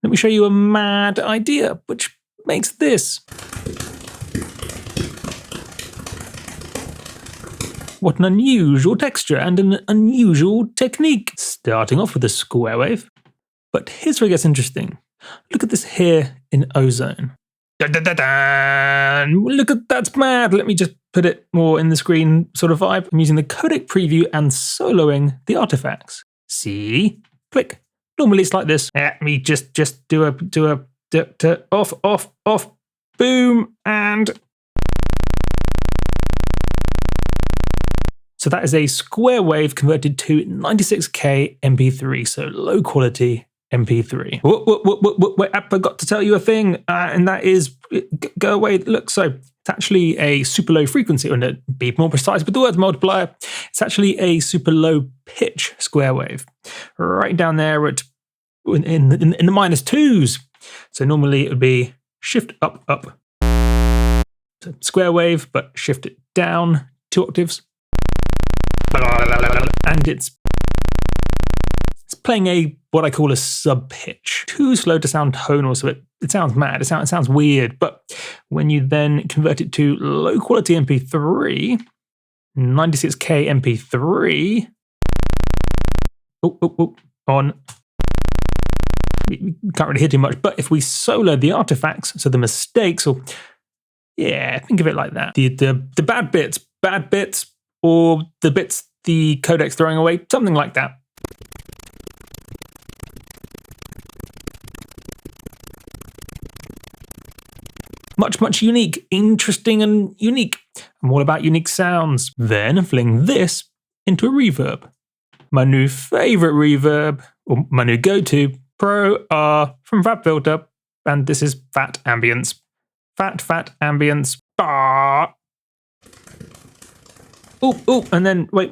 Let me show you a mad idea, which makes this. What an unusual texture and an unusual technique. Starting off with a square wave. But here's where it gets interesting. Look at this here in ozone. Look at that's mad. Let me just put it more in the screen sort of vibe. I'm using the codec preview and soloing the artifacts. See? Click. Normally it's like this. Let me just do a off, boom, and so that is a square wave converted to 96K MP3, so low quality MP3. Wait, I forgot to tell you a thing, and that is, go away, look, so it's actually a super low frequency, or no, be more precise with the word multiplier, it's actually a super low pitch square wave. Right down there at in the -2s. So normally it would be shift up, so square wave, but shift it down 2 octaves. And it's playing a what I call a sub pitch. Too slow to sound tonal, so it sounds mad, it sounds weird. But when you then convert it to low quality MP3, 96K MP3, on. We can't really hear too much, but if we solo the artifacts, so the mistakes, or yeah, think of it like that. The bad bits, or the bits the codec's throwing away, something like that. Much unique, interesting and unique. I'm all about unique sounds. Then fling this into a reverb. My new favorite reverb, or my new go-to, Pro R from Fat Filter, and this is Fat Ambience. Fat Ambience. Ah. Oh, and then wait,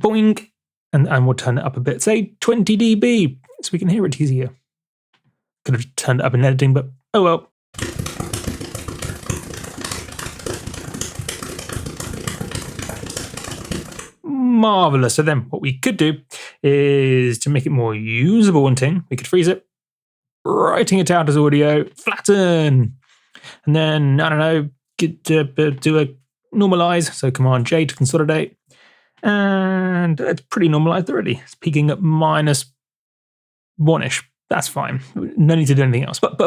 boing, and we'll turn it up a bit, say 20 dB, so we can hear it easier. Could have turned it up in editing, but oh well. Marvelous. So then what we could do is, to make it more usable and ting, we could freeze it, writing it out as audio, flatten, and then, I don't know, do a normalize, so Command J to consolidate, and it's pretty normalized already. It's peaking at -1-ish. That's fine. No need to do anything else. But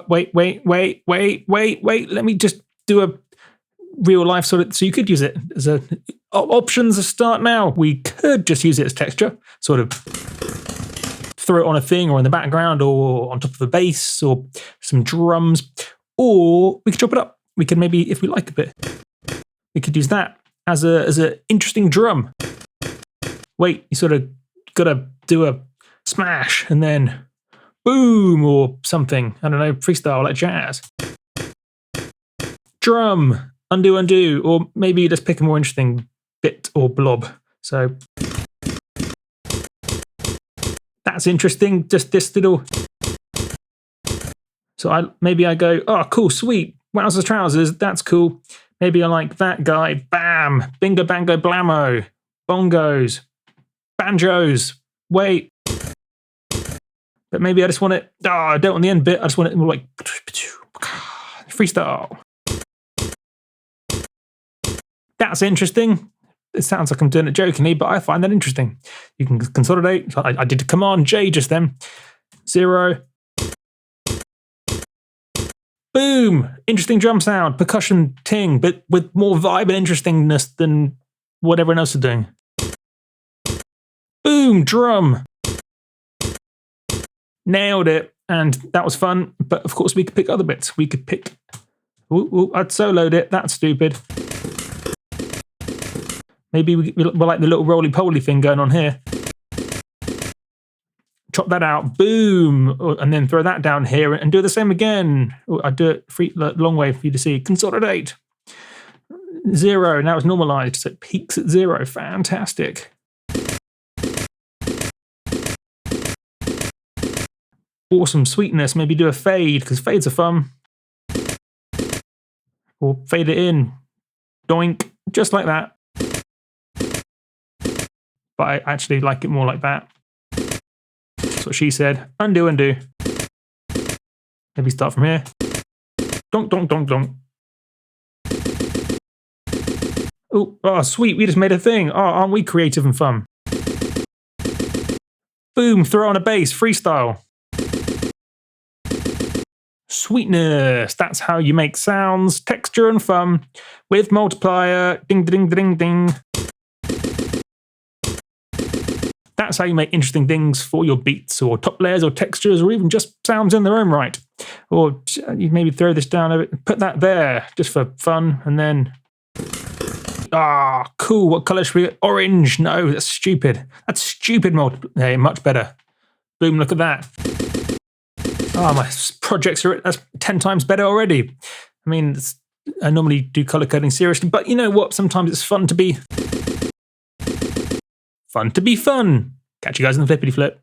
wait. Let me just do a real life sort of, so you could use it as a options to start now. We could just use it as texture, sort of throw it on a thing or in the background or on top of a bass or some drums, or we could chop it up. We could maybe, if we like a bit, we could use that as a interesting drum. Wait, you sort of gotta do a smash and then boom or something. I don't know, freestyle like jazz. Drum, undo, or maybe just pick a more interesting bit or blob. So that's interesting, just this little. So maybe I go, oh, cool, sweet, wowzers trousers, that's cool. Maybe I like that guy, bam, bingo bango blammo, bongos, banjos, wait. But maybe I just want it, I don't want the end bit, I just want it more like freestyle. That's interesting. It sounds like I'm doing it jokingly, but I find that interesting. You can consolidate. I did Command J just then. 0. Boom! Interesting drum sound, percussion ting, but with more vibe and interestingness than what everyone else is doing. Boom! Drum! Nailed it. And that was fun. But of course we could pick other bits. We could pick... I'd soloed it. That's stupid. Maybe we'll like the little roly-poly thing going on here. Chop that out, boom, and then throw that down here and do the same again. I'd do it long way for you to see. Consolidate. 0, now it's normalized, so it peaks at 0. Fantastic. Awesome sweetness. Maybe do a fade, because fades are fun. Or fade it in. Doink, just like that. but I actually like it more like that. That's what she said. Undo, undo. Maybe start from here. Donk, donk, donk, donk. Oh, sweet, we just made a thing. Oh, aren't we creative and fun? Boom, throw on a bass, freestyle. Sweetness, that's how you make sounds, texture and fun with multiplier, ding, ding, ding, ding. That's how you make interesting things for your beats or top layers or textures or even just sounds in their own right. Or you maybe throw this down, put that there just for fun, and then... Ah, cool, what colour should we get? Orange, no, that's stupid. That's stupid Hey, much better. Boom, look at that. Oh, my projects are that's 10 times better already. I mean, I normally do color coding seriously, but you know what? Sometimes it's fun to be fun. Catch you guys in the flippity flip.